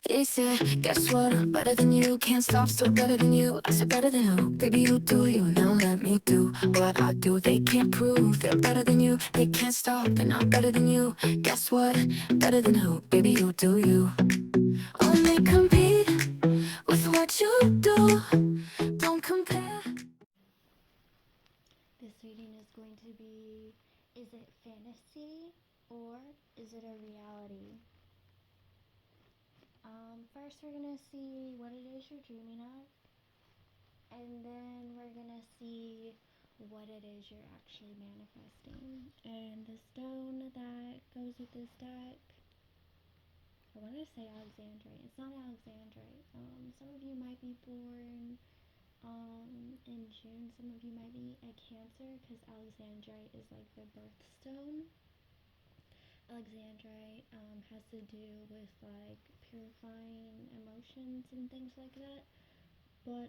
They said, guess what? I'm better than you. Can't stop, still better than you. I said, better than who? Baby, you do you. Now let me do what I do. They can't prove they're better than you. They can't stop, they're not better than you. Guess what? Better than who? Baby, you do you. Only compete with what you do. Don't compare. This reading is going to be, is it fantasy or is it a reality? First we're going to see what it is you're dreaming of, and then we're going to see what it is you're actually manifesting. And the stone that goes with this deck, I want to say Alexandrite. It's not Alexandrite. Some of you might be born in June. Some of you might be a Cancer, because Alexandrite is like the birthstone. Alexandrite has to do with like purifying emotions and things like that. But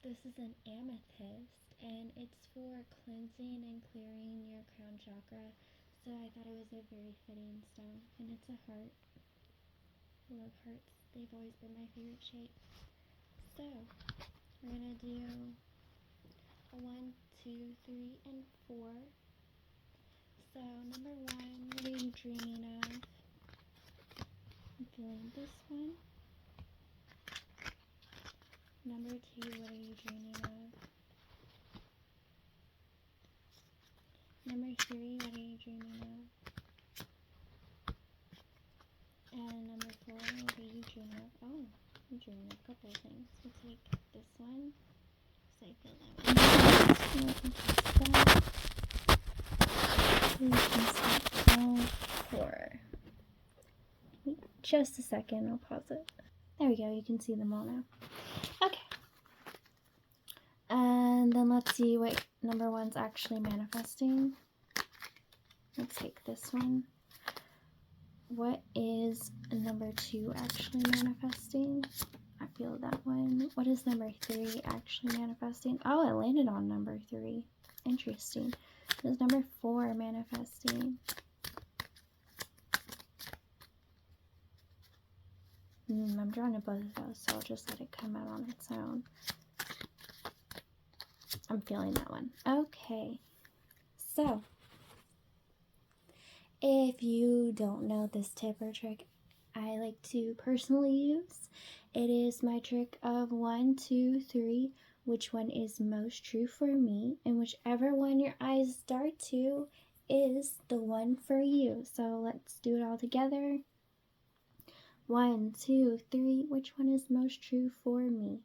this is an amethyst, and it's for cleansing and clearing your crown chakra. So I thought it was a very fitting stone, and it's a heart. I love hearts. They've always been my favorite shape. So we're gonna do 1, 2, 3, and 4. So number 1, what are you dreaming of? I'm feeling this one. Number 2, what are you dreaming of? Number 3, what are you dreaming of? And number 4, what are you dreaming of? Oh, I'm dreaming of a couple of things. We'll take this one, because I feel that one. We can stop all 4. Wait just a second, I'll pause it. There we go, you can see them all now. Okay. And then let's see what number 1's actually manifesting. Let's take this one. What is number 2 actually manifesting? I feel that one. What is number 3 actually manifesting? Oh, it landed on number 3. Interesting. What is number 4 manifesting? I'm drawing to both of those, so I'll just let it come out on its own. I'm feeling that one. Okay. So, if you don't know this tip or trick I like to personally use, it is my trick of 1, 2, 3, which one is most true for me, and whichever one your eyes dart to is the one for you. So let's do it all together. 1, 2, 3, which one is most true for me?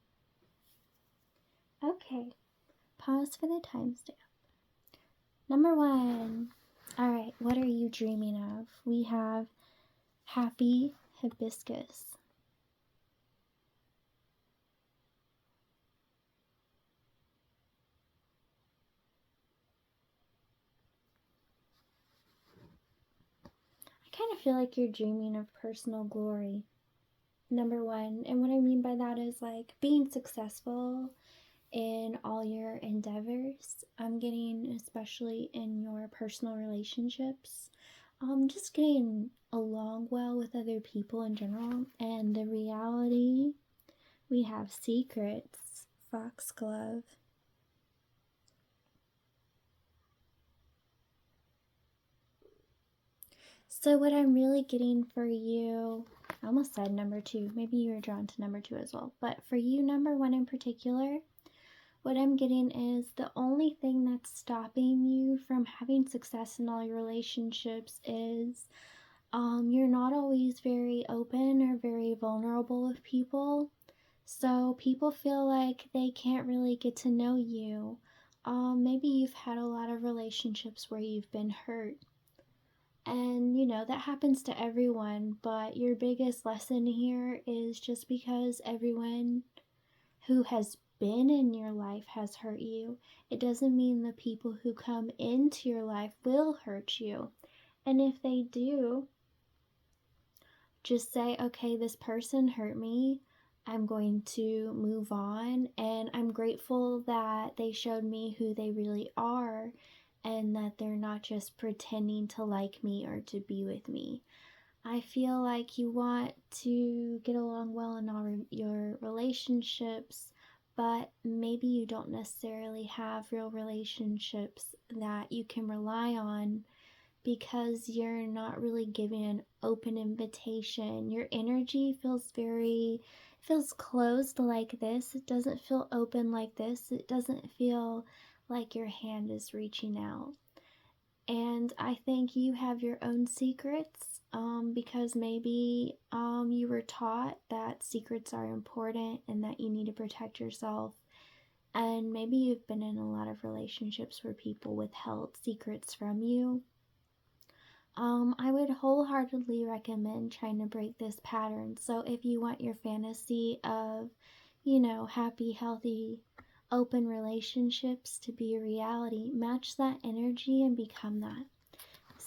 Okay, pause for the timestamp. Number 1. Alright, what are you dreaming of? We have happy hibiscus. I kind of feel like you're dreaming of personal glory. Number 1, and what I mean by that is like being successful in all your endeavors. I'm getting, especially in your personal relationships, just getting along well with other people in general. And the reality, we have secrets, foxglove. So what I'm really getting for you, I almost said number 2, maybe you were drawn to number 2 as well, but for you, number 1 in particular, what I'm getting is the only thing that's stopping you from having success in all your relationships is you're not always very open or very vulnerable with people. So people feel like they can't really get to know you. Maybe you've had a lot of relationships where you've been hurt. And you know, that happens to everyone, but your biggest lesson here is just because everyone who has been in your life has hurt you, it doesn't mean the people who come into your life will hurt you. And if they do, just say, okay, this person hurt me. I'm going to move on, and I'm grateful that they showed me who they really are and that they're not just pretending to like me or to be with me. I feel like you want to get along well in all your relationships, but maybe you don't necessarily have real relationships that you can rely on because you're not really giving an open invitation. Your energy feels closed like this. It doesn't feel open like this. It doesn't feel like your hand is reaching out. And I think you have your own secrets because maybe you were taught that secrets are important and that you need to protect yourself. And maybe you've been in a lot of relationships where people withheld secrets from you. I would wholeheartedly recommend trying to break this pattern. So if you want your fantasy of, happy, healthy, open relationships to be a reality, match that energy and become that.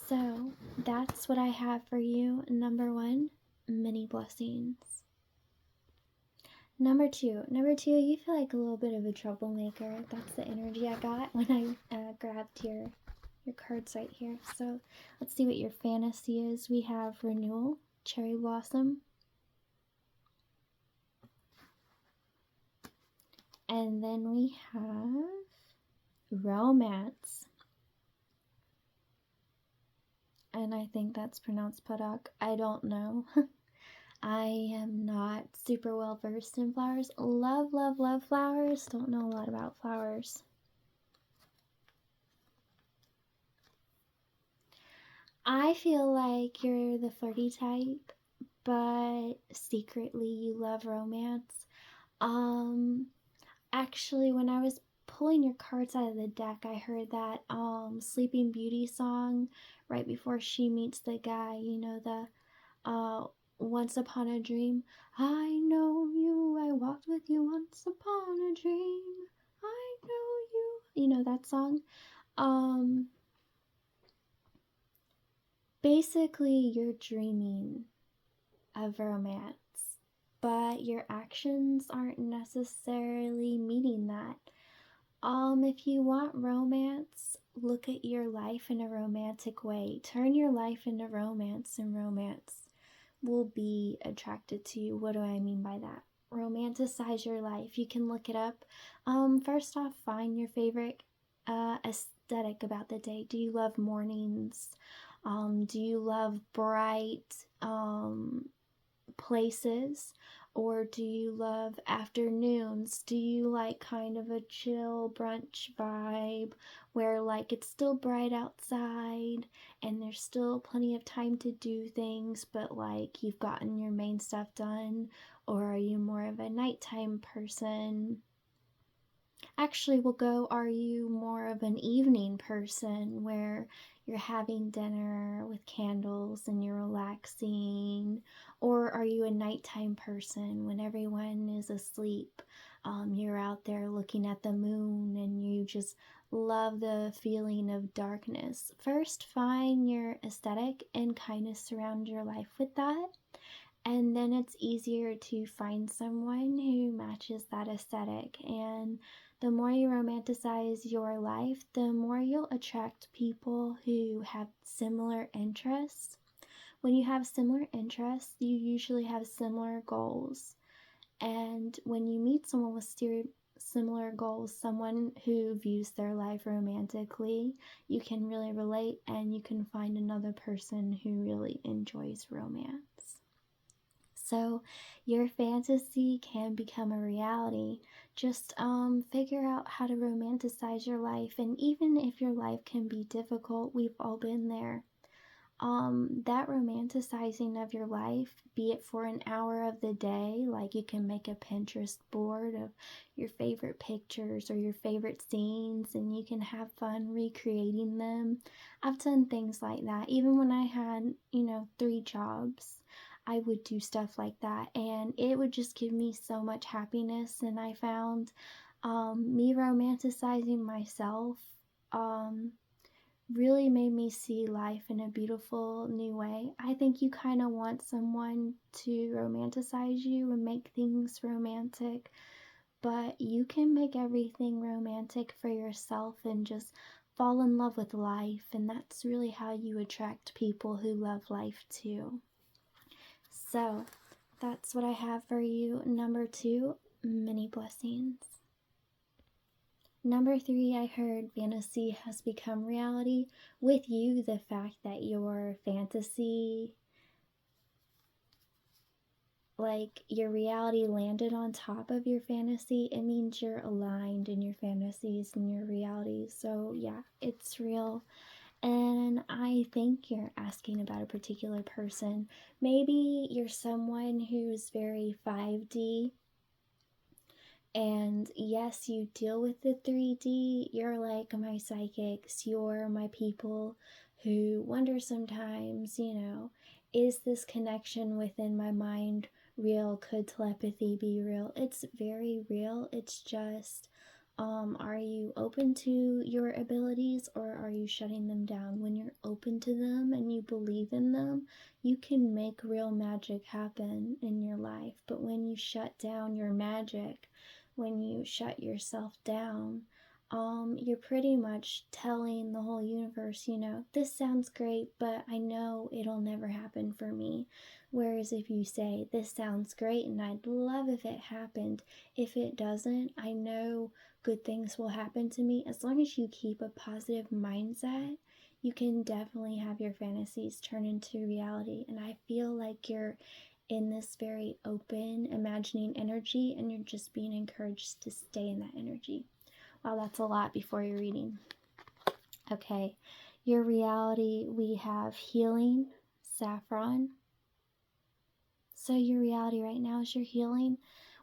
So that's what I have for you. Number 1, many blessings. Number two, you feel like a little bit of a troublemaker. That's the energy I got when I grabbed your cards right here. So let's see what your fantasy is. We have renewal, cherry blossom, and then we have romance. And I think that's pronounced padak. I don't know. I am not super well versed in flowers. Love, love, love flowers. Don't know a lot about flowers. I feel like you're the flirty type, but secretly you love romance. Actually, when I was pulling your cards out of the deck, I heard that Sleeping Beauty song right before she meets the guy, the Once Upon a Dream. I know you, I walked with you once upon a dream. I know you. You know that song? Basically, you're dreaming of romance, but your actions aren't necessarily meeting that. If you want romance, look at your life in a romantic way. Turn your life into romance, and romance will be attracted to you. What do I mean by that? Romanticize your life. You can look it up. First off, find your favorite aesthetic about the day. Do you love mornings? Do you love bright places? Or do you love afternoons? Do you like kind of a chill brunch vibe where like it's still bright outside and there's still plenty of time to do things, but like you've gotten your main stuff done? Or are you more of a nighttime person? Actually, we'll go, are you more of an evening person where you're having dinner with candles and you're relaxing? Or are you a nighttime person when everyone is asleep? You're out there looking at the moon and you just love the feeling of darkness. First, find your aesthetic and kind of surround your life with that. And then it's easier to find someone who matches that aesthetic. And the more you romanticize your life, the more you'll attract people who have similar interests. When you have similar interests, you usually have similar goals. And when you meet someone with similar goals, someone who views their life romantically, you can really relate and you can find another person who really enjoys romance. So your fantasy can become a reality. Just figure out how to romanticize your life. And even if your life can be difficult, we've all been there. That romanticizing of your life, be it for an hour of the day, like you can make a Pinterest board of your favorite pictures or your favorite scenes and you can have fun recreating them. I've done things like that. Even when I had, 3 jobs, I would do stuff like that and it would just give me so much happiness. And I found me romanticizing myself really made me see life in a beautiful new way. I think you kind of want someone to romanticize you and make things romantic, but you can make everything romantic for yourself and just fall in love with life. And that's really how you attract people who love life too. So that's what I have for you. Number 2, many blessings. Number 3, I heard fantasy has become reality. With you, the fact that your fantasy, like your reality landed on top of your fantasy, it means you're aligned in your fantasies and your reality. So yeah, it's real. And I think you're asking about a particular person. Maybe you're someone who's very 5D. And yes, you deal with the 3D. You're like my psychics. You're my people who wonder sometimes, is this connection within my mind real? Could telepathy be real? It's very real. It's just, are you open to your abilities, or are you shutting them down? When you're open to them and you believe in them, you can make real magic happen in your life. But when you shut down your magic, when you shut yourself down, you're pretty much telling the whole universe, this sounds great, but I know it'll never happen for me. Whereas if you say, this sounds great and I'd love if it happened, if it doesn't, I know good things will happen to me. As long as you keep a positive mindset, you can definitely have your fantasies turn into reality. And I feel like you're in this very open, imagining energy, and you're just being encouraged to stay in that energy. Wow, that's a lot before your reading. Okay, your reality, we have healing, saffron. So your reality right now is your healing,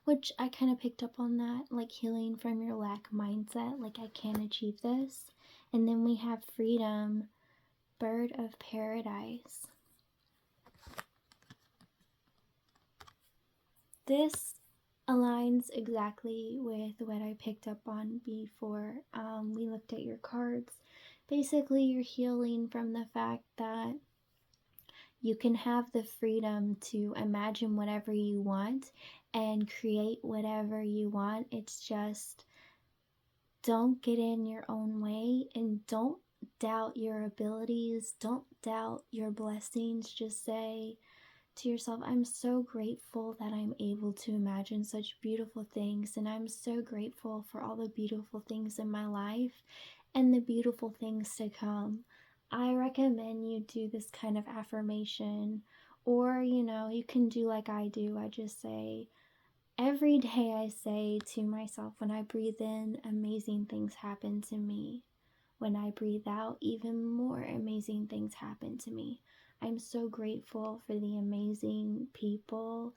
which I kind of picked up on that, like healing from your lack mindset, like I can achieve this. And then we have freedom, bird of paradise. This aligns exactly with what I picked up on before we looked at your cards. Basically, you're healing from the fact that you can have the freedom to imagine whatever you want and create whatever you want. It's just, don't get in your own way and don't doubt your abilities. Don't doubt your blessings. Just say to yourself, I'm so grateful that I'm able to imagine such beautiful things, and I'm so grateful for all the beautiful things in my life and the beautiful things to come. I recommend you do this kind of affirmation, or you can do like I do. I just say, every day I say to myself, when I breathe in, amazing things happen to me. When I breathe out, even more amazing things happen to me. I'm so grateful for the amazing people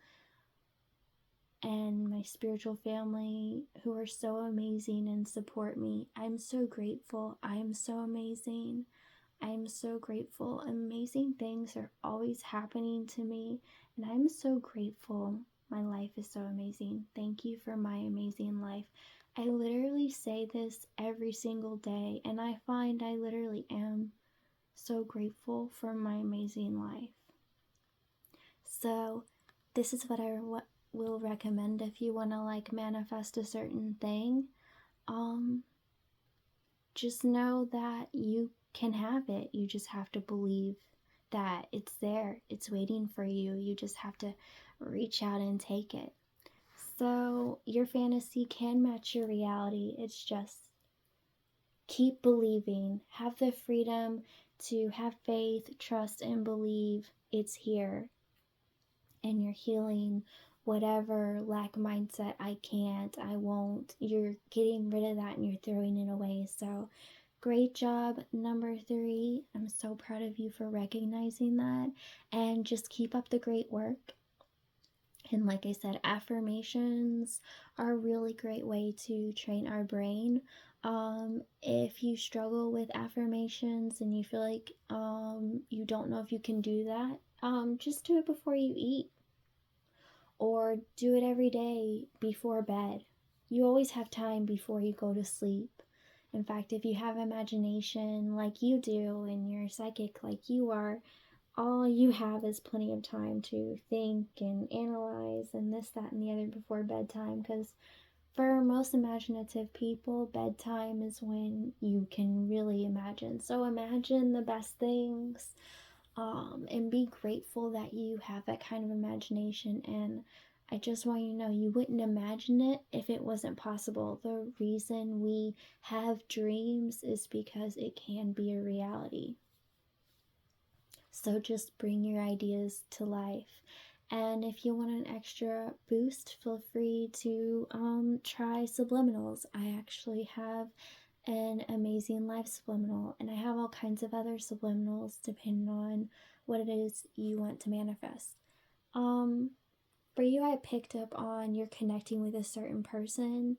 and my spiritual family who are so amazing and support me. I'm so grateful. I am so amazing. I'm so grateful. Amazing things are always happening to me, and I'm so grateful. My life is so amazing. Thank you for my amazing life. I literally say this every single day, and I find I literally am so grateful for my amazing life. So this is what I will recommend if you want to manifest a certain thing. Just know that you can have it. You just have to believe that it's there. It's waiting for you. You just have to reach out and take it. So your fantasy can match your reality. It's just keep believing. Have the freedom to have faith, trust, and believe it's here. And you're healing whatever lack mindset, I can't, I won't. You're getting rid of that and you're throwing it away. So great job, number 3. I'm so proud of you for recognizing that. And just keep up the great work. And like I said, affirmations are a really great way to train our brain. If you struggle with affirmations and you feel like you don't know if you can do that, just do it before you eat. Or do it every day before bed. You always have time before you go to sleep. In fact, if you have imagination like you do and you're psychic like you are, all you have is plenty of time to think and analyze and this, that, and the other before bedtime, because for most imaginative people, bedtime is when you can really imagine. So imagine the best things. and be grateful that you have that kind of imagination. And I just want you to know, you wouldn't imagine it if it wasn't possible. The reason we have dreams is because it can be a reality. So just bring your ideas to life. And if you want an extra boost, feel free to try subliminals. I actually have an amazing life subliminal, and I have all kinds of other subliminals depending on what it is you want to manifest. For you, I picked up on you're connecting with a certain person.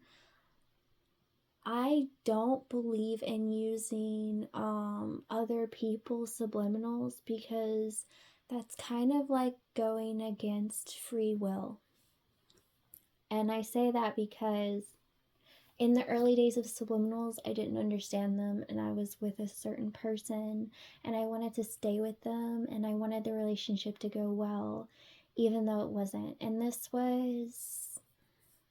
I don't believe in using other people's subliminals because that's kind of like going against free will. And I say that because in the early days of subliminals, I didn't understand them, and I was with a certain person and I wanted to stay with them and I wanted the relationship to go well, even though it wasn't. And this was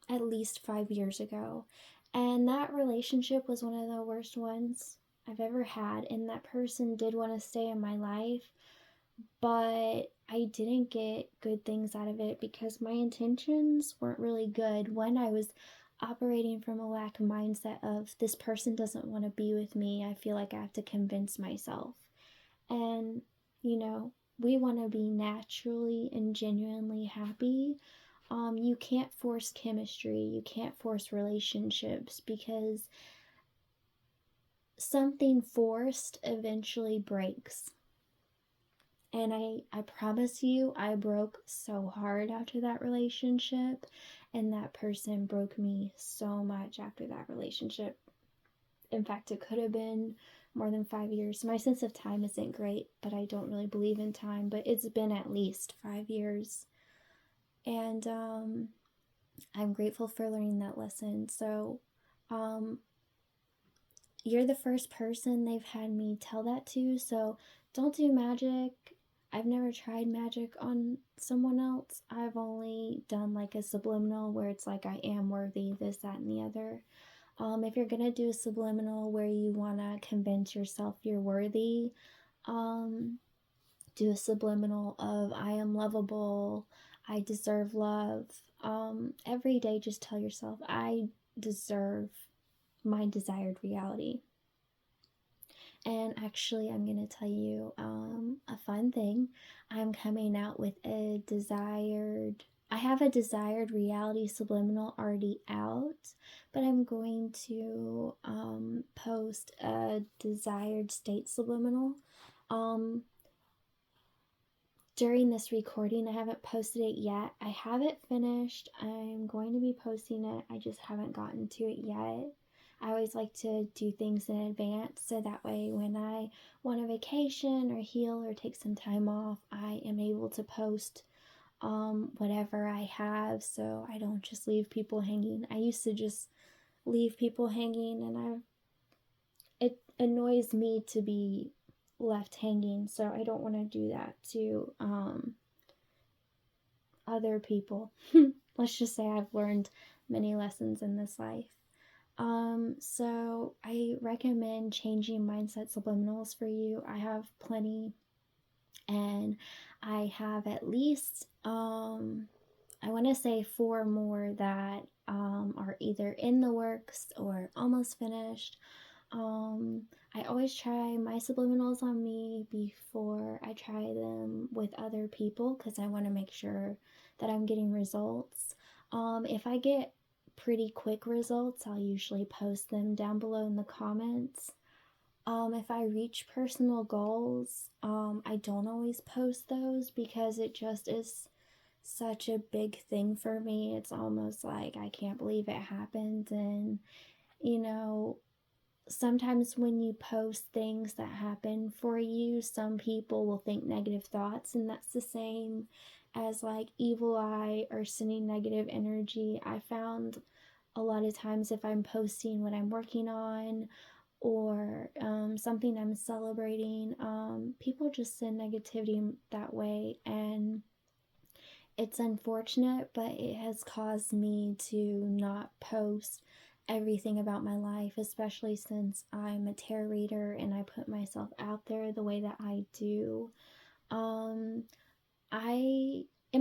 at least 5 years ago. And that relationship was one of the worst ones I've ever had. And that person did want to stay in my life, but I didn't get good things out of it because my intentions weren't really good. When I was operating from a lack of mindset of this person doesn't want to be with me, I feel like I have to convince myself. And, you know, we want to be naturally and genuinely happy. You can't force chemistry, you can't force relationships because something forced eventually breaks. And I promise you, I broke so hard after that relationship, and that person broke me so much after that relationship. In fact, it could have been more than 5 years. My sense of time isn't great, but I don't really believe in time, but it's been at least 5 years. And I'm grateful for learning that lesson. So you're the first person they've had me tell that to, so don't do magic. I've never tried magic on someone else. I've only done like a subliminal where it's like I am worthy, this, that, and the other. If you're gonna do a subliminal where you wanna convince yourself you're worthy, do a subliminal of I am lovable, I deserve love. Every day just tell yourself I deserve my desired reality. And actually, I'm going to tell you a fun thing. I'm coming out with I have a desired reality subliminal already out, but I'm going to post a desired state subliminal. During this recording, I haven't posted it yet. I have it finished. I'm going to be posting it. I just haven't gotten to it yet. I always like to do things in advance so that way when I want a vacation or heal or take some time off, I am able to post whatever I have so I don't just leave people hanging. I used to just leave people hanging, and it annoys me to be left hanging, so I don't want to do that to other people. Let's just say I've learned many lessons in this life. So I recommend changing mindset subliminals for you. I have plenty, and I have at least I want to say 4 more that are either in the works or almost finished. I always try my subliminals on me before I try them with other people because I want to make sure that I'm getting results. If I get pretty quick results, I'll usually post them down below in the comments. If I reach personal goals, I don't always post those because it just is such a big thing for me. It's almost like I can't believe it happened. And you know, sometimes when you post things that happen for you, some people will think negative thoughts, and that's the same as like evil eye or sending negative energy. I found a lot of times if I'm posting what I'm working on or something I'm celebrating, people just send negativity that way, and it's unfortunate, but it has caused me to not post everything about my life, especially since I'm a tarot reader and I put myself out there the way that I do. In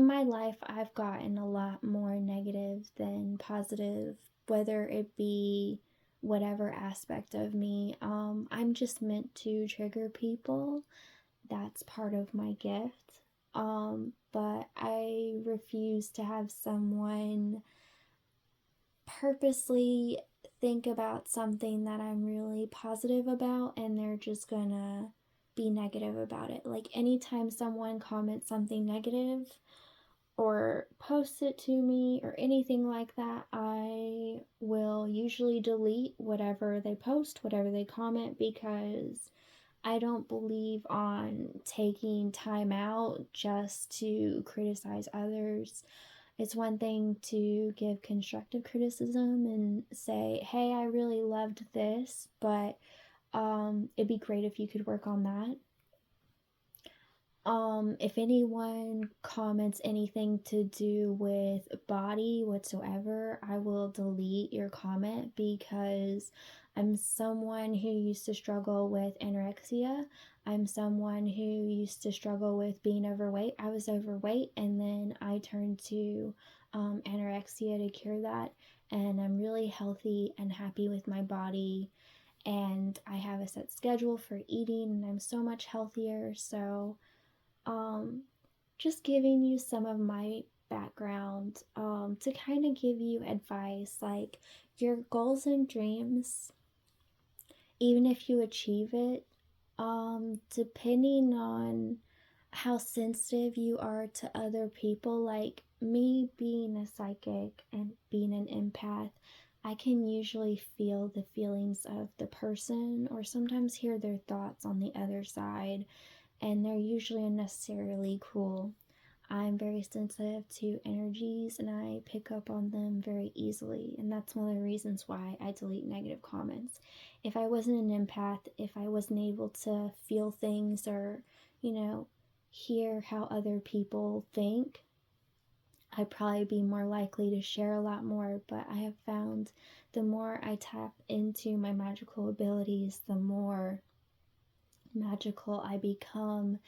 my life, I've gotten a lot more negative than positive, whether it be whatever aspect of me. I'm just meant to trigger people. That's part of my gift. But I refuse to have someone purposely think about something that I'm really positive about and they're just gonna be negative about it. Like anytime someone comments something negative or posts it to me or anything like that, I will usually delete whatever they post, whatever they comment, because I don't believe on taking time out just to criticize others. It's one thing to give constructive criticism and say, hey, I really loved this, but it'd be great if you could work on that. If anyone comments anything to do with body whatsoever, I will delete your comment because I'm someone who used to struggle with anorexia. I'm someone who used to struggle with being overweight. I was overweight and then I turned to anorexia to cure that. And I'm really healthy and happy with my body. And I have a set schedule for eating and I'm so much healthier. So, just giving you some of my background to kind of give you advice like your goals and dreams, even if you achieve it, depending on how sensitive you are to other people, like me being a psychic and being an empath, I can usually feel the feelings of the person or sometimes hear their thoughts on the other side, and they're usually unnecessarily cruel. I'm very sensitive to energies and I pick up on them very easily, and that's one of the reasons why I delete negative comments. If I wasn't an empath, if I wasn't able to feel things or, hear how other people think, I'd probably be more likely to share a lot more. But I have found the more I tap into my magical abilities, the more magical I become.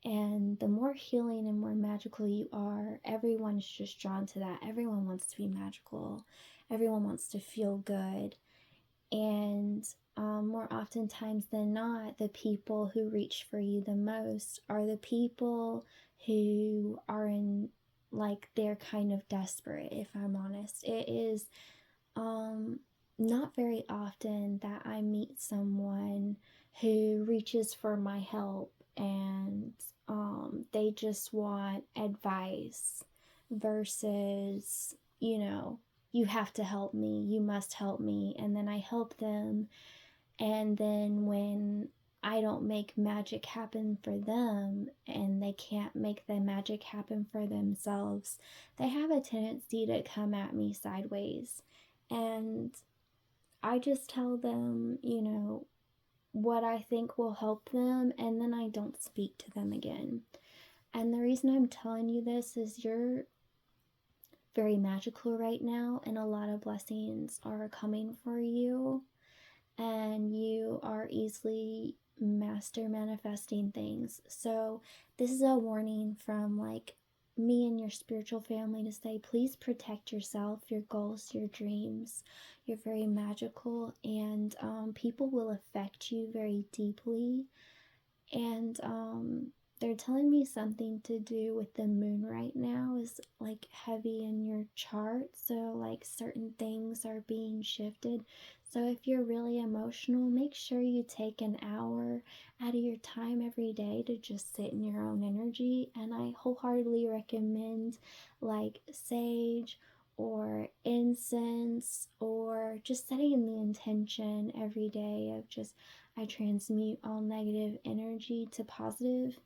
And the more healing and more magical you are, everyone's just drawn to that. Everyone wants to be magical. Everyone wants to feel good. And more oftentimes than not, the people who reach for you the most are the people who are in, like, they're kind of desperate, if I'm honest. It is not very often that I meet someone who reaches for my help and they just want advice versus, you have to help me, you must help me, and then I help them, and then when I don't make magic happen for them and they can't make the magic happen for themselves, they have a tendency to come at me sideways. And I just tell them, what I think will help them, and then I don't speak to them again. And the reason I'm telling you this is you're very magical right now, and a lot of blessings are coming for you, and you are easily master manifesting things. So this is a warning from like me and your spiritual family to say, please protect yourself, your goals, your dreams. You're very magical, and people will affect you very deeply. And they're telling me something to do with the moon right now is like heavy in your chart, so like certain things are being shifted. So if you're really emotional, make sure you take an hour out of your time every day to just sit in your own energy. And I wholeheartedly recommend like sage or incense, or just setting the intention every day of just, I transmute all negative energy to positive,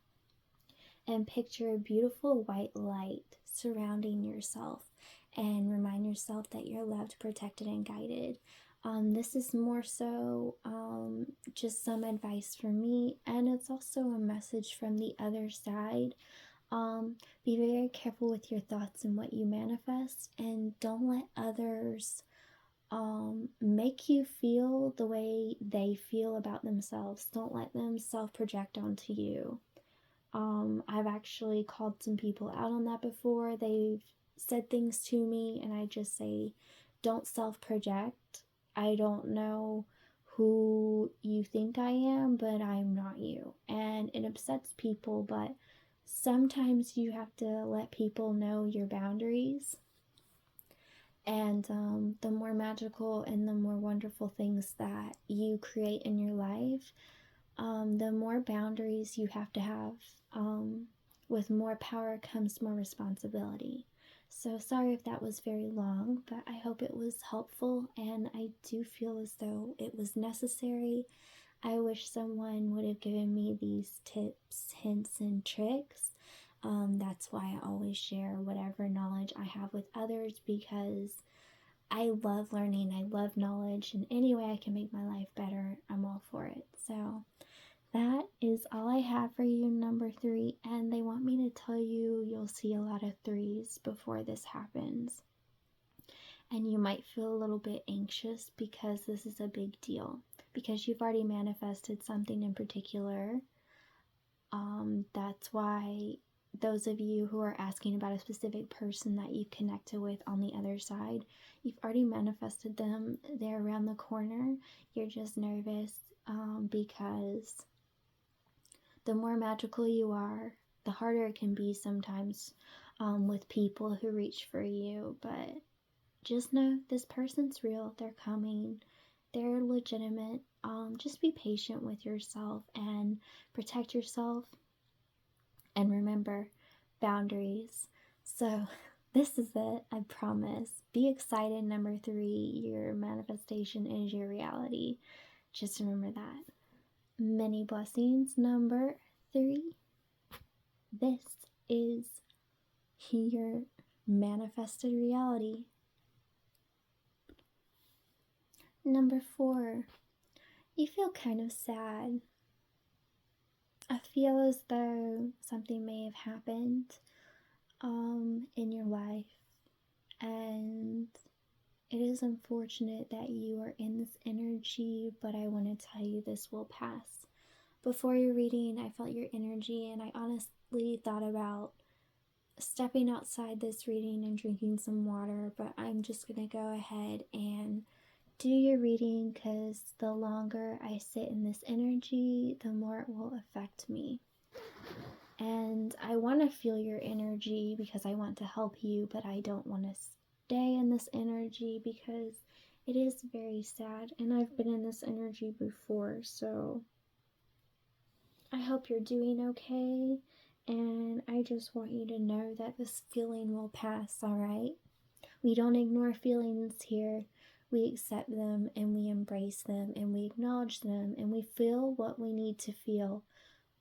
and picture a beautiful white light surrounding yourself and remind yourself that you're loved, protected, and guided. This is more so just some advice from me, and it's also a message from the other side. Be very careful with your thoughts and what you manifest, and don't let others make you feel the way they feel about themselves. Don't let them self project onto you. I've actually called some people out on that before. They've said things to me, and I just say, don't self-project. I don't know who you think I am, but I'm not you. And it upsets people, but sometimes you have to let people know your boundaries. And the more magical and the more wonderful things that you create in your life, the more boundaries you have to have. With more power comes more responsibility. So sorry if that was very long, but I hope it was helpful, and I do feel as though it was necessary. I wish someone would have given me these tips, hints, and tricks. That's why I always share whatever knowledge I have with others, because I love learning, I love knowledge, and any way I can make my life better, I'm all for it. So that is all I have for you, number 3, and they want me to tell you you'll see a lot of 3s before this happens. And you might feel a little bit anxious because this is a big deal, because you've already manifested something in particular. That's why those of you who are asking about a specific person that you connected with on the other side, you've already manifested them. They're around the corner. You're just nervous because the more magical you are, the harder it can be sometimes with people who reach for you. But just know this person's real. They're coming. They're legitimate. Just be patient with yourself and protect yourself. And remember, boundaries. So this is it, I promise. Be excited, number 3. Your manifestation is your reality. Just remember that. Many blessings, number 3. This is your manifested reality. Number 4. You feel kind of sad. I feel as though something may have happened in your life, and it is unfortunate that you are in this energy, but I want to tell you this will pass. Before your reading, I felt your energy, and I honestly thought about stepping outside this reading and drinking some water, but I'm just going to go ahead and do your reading, because the longer I sit in this energy, the more it will affect me. And I want to feel your energy because I want to help you, but I don't want to stay in this energy because it is very sad, and I've been in this energy before, so I hope you're doing okay, and I just want you to know that this feeling will pass, alright? We don't ignore feelings here. We accept them, and we embrace them, and we acknowledge them, and we feel what we need to feel.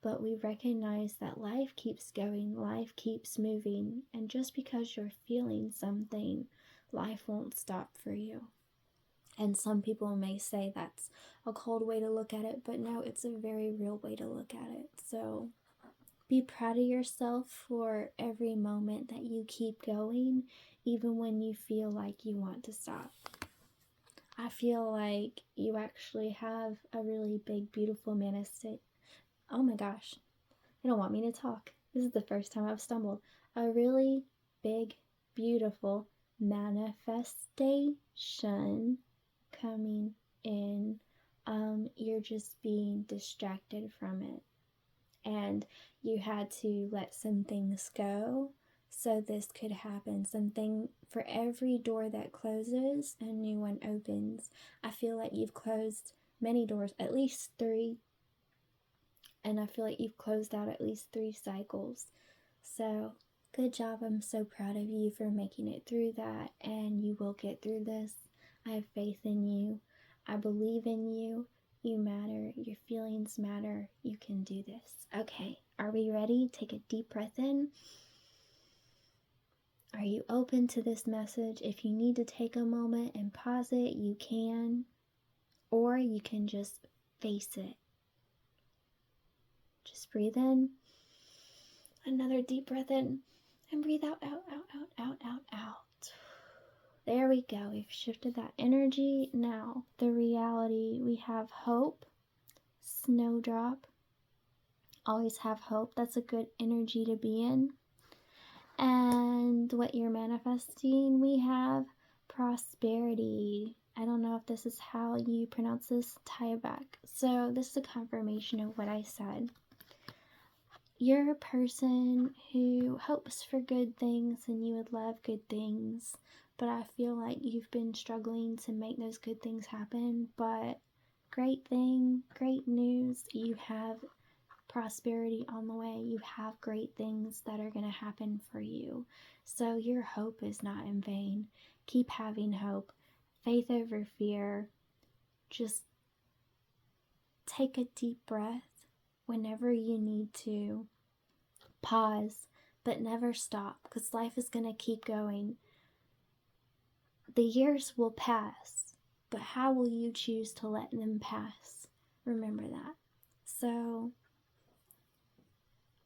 But we recognize that life keeps going, life keeps moving, and just because you're feeling something, life won't stop for you. And some people may say that's a cold way to look at it, but no, it's a very real way to look at it. So be proud of yourself for every moment that you keep going, even when you feel like you want to stop. I feel like you actually have a really big, beautiful manifestation. Oh my gosh, they don't want me to talk. This is the first time I've stumbled. A really big, beautiful manifestation coming in. You're just being distracted from it. And you had to let some things go so this could happen. Something for every door that closes, a new one opens. I feel like you've closed many doors, at least 3. And I feel like you've closed out at least 3 cycles. So good job. I'm so proud of you for making it through that, and you will get through this. I have faith in you. I believe in you. You matter. Your feelings matter. You can do this. Okay, are we ready? Take a deep breath in. Are you open to this message? If you need to take a moment and pause it, you can. Or you can just face it. Just breathe in. Another deep breath in. And breathe out, out, out, out, out, out, out. There we go. We've shifted that energy. Now, the reality. We have hope, snowdrop, always have hope. That's a good energy to be in. And what you're manifesting, we have prosperity. I don't know if this is how you pronounce this, tie it back. So this is a confirmation of what I said. You're a person who hopes for good things and you would love good things, but I feel like you've been struggling to make those good things happen. But great thing, great news, you have prosperity on the way. You have great things that are going to happen for you. So your hope is not in vain. Keep having hope. Faith over fear. Just take a deep breath whenever you need to. Pause, but never stop, because life is going to keep going. The years will pass, but how will you choose to let them pass? Remember that. So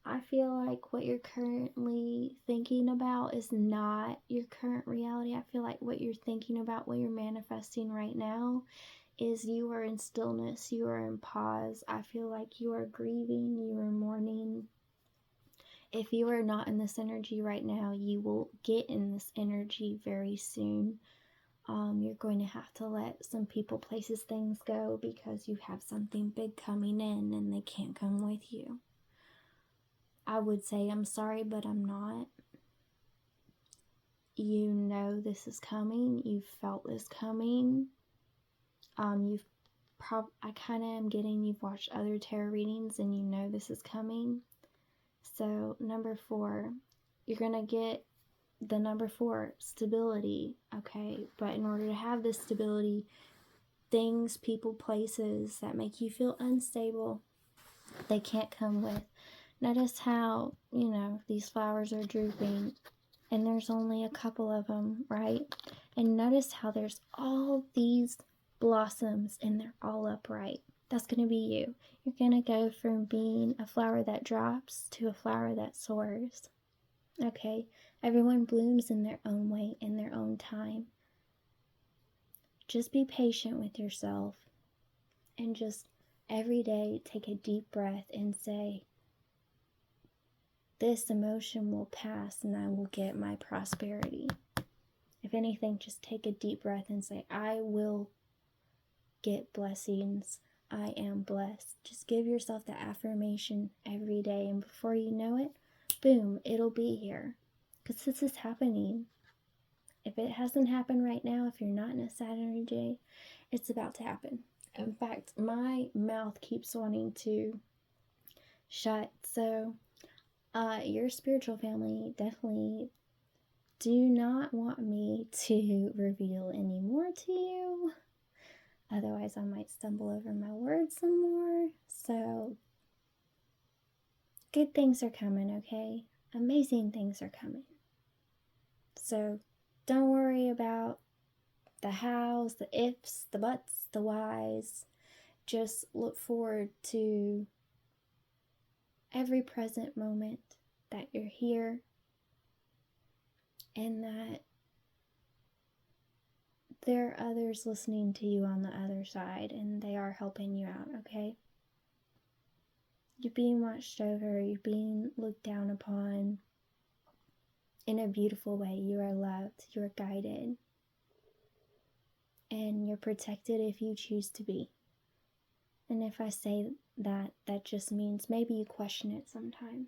I feel like what you're currently thinking about is not your current reality. I feel like what you're thinking about, what you're manifesting right now, is you are in stillness, you are in pause. I feel like you are grieving, you are mourning. If you are not in this energy right now, you will get in this energy very soon. You're going to have to let some people, places, things go because you have something big coming in and they can't come with you. I would say I'm sorry, but I'm not. You know this is coming. You've felt this coming. I kind of am getting you've watched other tarot readings and you know this is coming. So number 4, you're going to get the number 4, stability, okay? But in order to have this stability, things, people, places that make you feel unstable, they can't come with. Notice how, these flowers are drooping and there's only a couple of them, right? And notice how there's all these blossoms and they're all upright. That's going to be you. You're going to go from being a flower that drops to a flower that soars. Okay? Everyone blooms in their own way, in their own time. Just be patient with yourself and just every day take a deep breath and say, this emotion will pass and I will get my prosperity. If anything, just take a deep breath and say, I will get blessings. I am blessed. Just give yourself the affirmation every day, and before you know it, boom, it'll be here. Because this is happening. If it hasn't happened right now, if you're not in a sad energy, it's about to happen. In fact, my mouth keeps wanting to shut. So your spiritual family definitely do not want me to reveal any more to you. Otherwise, I might stumble over my words some more. So, good things are coming, okay? Amazing things are coming. So, don't worry about the hows, the ifs, the buts, the whys. Just look forward to every present moment that you're here and that there are others listening to you on the other side and they are helping you out, okay? You're being watched over, you're being looked down upon in a beautiful way. You are loved, you are guided, and you're protected if you choose to be. And if I say that, that just means maybe you question it sometimes.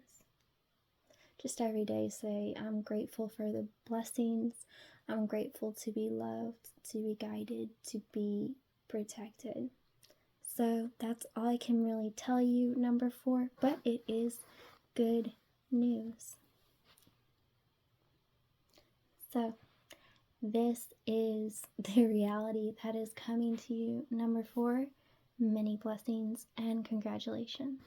Just every day say, I'm grateful for the blessings. I'm grateful to be loved, to be guided, to be protected. So that's all I can really tell you, number 4, but it is good news. So this is the reality that is coming to you, number 4. Many blessings and congratulations.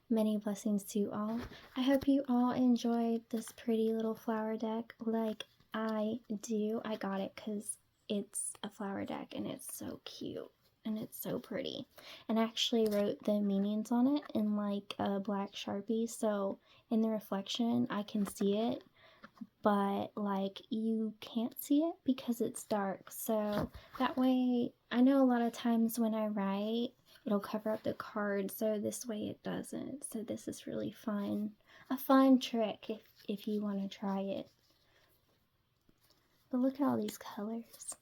Many blessings to you all. I hope you all enjoyed this pretty little flower deck like I do. I got it because it's a flower deck and it's so cute and it's so pretty. And I actually wrote the meanings on it in like a black Sharpie, so in the reflection I can see it, but like you can't see it because it's dark. So that way, I know a lot of times when I write, it'll cover up the card, so this way it doesn't. So this is really fun. A fun trick if you want to try it. But look at all these colors.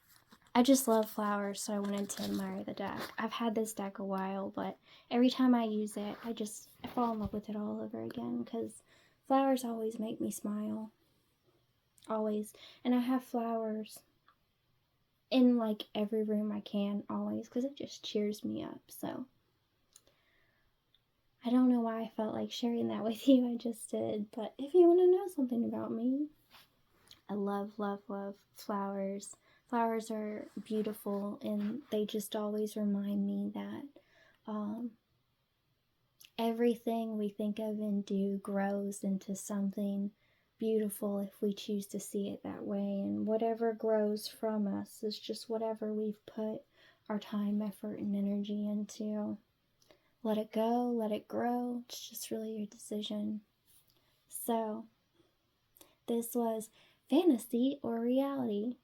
I just love flowers, so I wanted to admire the deck. I've had this deck a while, but every time I use it, I fall in love with it all over again, because flowers always make me smile. Always. And I have flowers in like every room I can, always, because it just cheers me up. So I don't know why I felt like sharing that with you. I just did. But if you want to know something about me, I love, love, love flowers. Flowers are beautiful, and they just always remind me that everything we think of and do grows into something beautiful if we choose to see it that way. And whatever grows from us is just whatever we've put our time, effort, and energy into. Let it go, let it grow. It's just really your decision. So, this was fantasy or reality.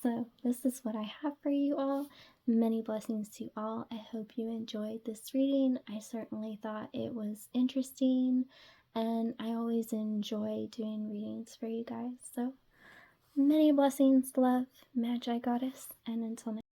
So this is what I have for you all. Many blessings to all. I hope you enjoyed this reading. I certainly thought it was interesting, and I always enjoy doing readings for you guys. So many blessings, love, Magigoddess, and until next time.